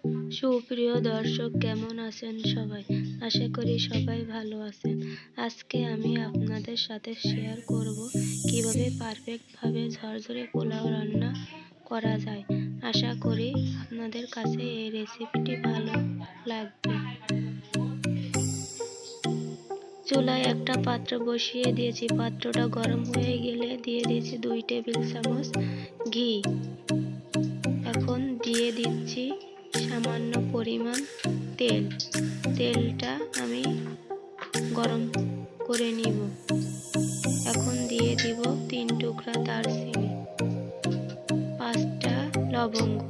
সুপ্রিয় দর্শক, কেমন আছেন সবাই? আশা করি সবাই ভালো আছেন। আজকে আমি আপনাদের সাথে শেয়ার করব কিভাবে পারফেক্টভাবে ঝরঝরে পোলাও রান্না করা যায়। আশা করি আপনাদের কাছে এই রেসিপিটি ভালো লাগবে। চুলায় একটা পাত্র বসিয়ে দিয়েছি। পাত্রটা গরম হয়ে গেলে দিয়ে দিয়েছি 2 টেবিল চামচ ঘি। এখন দিয়ে দিচ্ছি সামান্য পরিমাণ তেল। তেলটা আমি গরম করে নিব। এখন দিয়ে দিব 3 টুকরা দারচিনি, 5টা লবঙ্গ,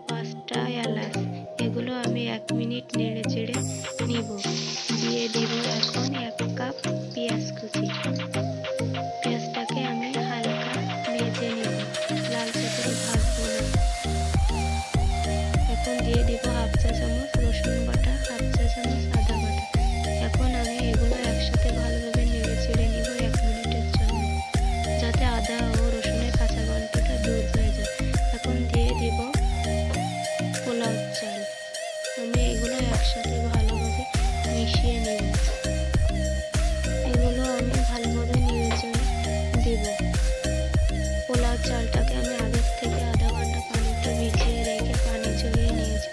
5টা এলাচ। এগুলো আমি 1 মিনিট নেড়ে চেড়ে নিব। দিয়ে দিব এখন 1 কাপ পেঁয়াজ কুচি। পেঁয়াজটাকে আমি হালকা ভেজে নিব, লালচে করে ভাজবো না। এখন দিয়ে দিব 1/2 চা চামচ রসুন বাটা, 1/2 চা চামচ আদা বাটা। এখন আমি এগুলো একসাথে ভালোভাবে নেড়ে চেড়ে নিব 1 মিনিটের জন্য, যাতে আদা ও রসুনের কাঁচা গন্ধটা দূর হয়ে যায়। এখন দিয়ে দিব পোলাও চাল। আমি এগুলো একসাথে ভালোভাবে মিশিয়ে নেব। এগুলো আমি ভালোভাবে নেড়ে চেড়ে দিব। পোলাও চালটাকে আমি আগের থেকে আধা ঘন্টা পানিতে ভিজিয়ে রেখে পানি ঝরিয়ে নিয়েছি।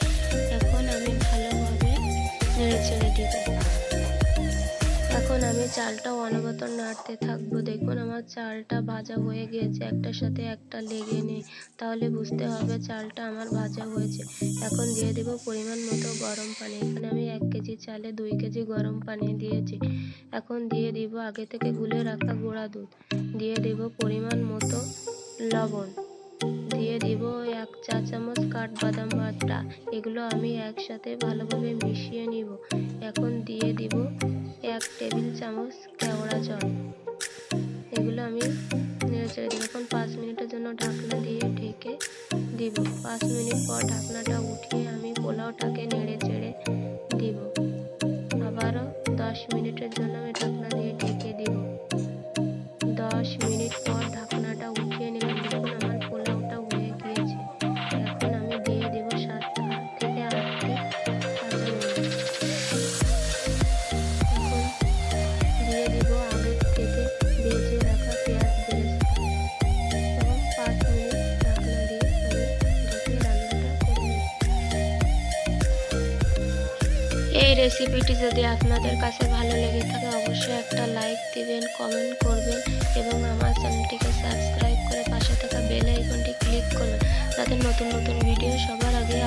এখন আমি ভালোভাবে নেড়ে চেড়ে দিব। এখন আমি চালটা অনবরত নাড়তে থাকবো। দেখুন আমার চালটা ভাজা হয়ে গিয়েছে, একটার সাথে একটা লেগে নেই, তাহলে বুঝতে হবে চালটা আমার ভাজা হয়েছে। এখন দিয়ে দেব পরিমাণ মতো গরম পানি। এখানে আমি 1 কেজি চালে 2 কেজি গরম পানি দিয়েছি। এখন দিয়ে দিব আগে থেকে গুলে রাখা গুঁড়া দুধ। দিয়ে দেব পরিমাণ মতো লবণ। দিয়ে দিব 1 চা চামচ কাঠবাদাম বাটা। এগুলো আমি একসাথে ভালোভাবে মিশিয়ে নিব। এখন দিয়ে দিব 1 টেবিল চামচ কেওড়া জল। এগুলো আমি নেড়ে চেড়ে দিব। এখন 5 মিনিটের জন্য ঢাকনা দিয়ে ঢেকে দিব। 5 মিনিট পর ঢাকনাটা উঠিয়ে আমি পোলাওটাকে নেড়ে চেড়ে দিব। আবারও 10 মিনিটের জন্য আমি ঢাকনা দিয়ে ঢেকে দিব। 10 মিনিট পর ঢাকনাটা উঠিয়ে নিলাম। দেখুন আমার পোলাওটা হয়ে গিয়েছে। এখন আমি দিয়ে দিব 7 থেকে 8টি কাঁচামরিচ। এখন দিয়ে দিব আগে থেকে ভেজে রাখা পেঁয়াজ বেরেস্তা এবং 5 মিনিট ঢাকনা দিয়ে আমি ঢেকে রান্নাটা করে নিই। এই রেসিপিটি যদি আপনাদের কাছে ভালো লেগে থাকে অবশ্যই একটা লাইক দিবেন, কমেন্ট করবেন এবং আমার চ্যানেলটিকে সাবস্ক্রাইব করে পাশে থাকা বেল আইকনটি ক্লিক করবেন, যাতে নতুন নতুন ভিডিও সবার আগে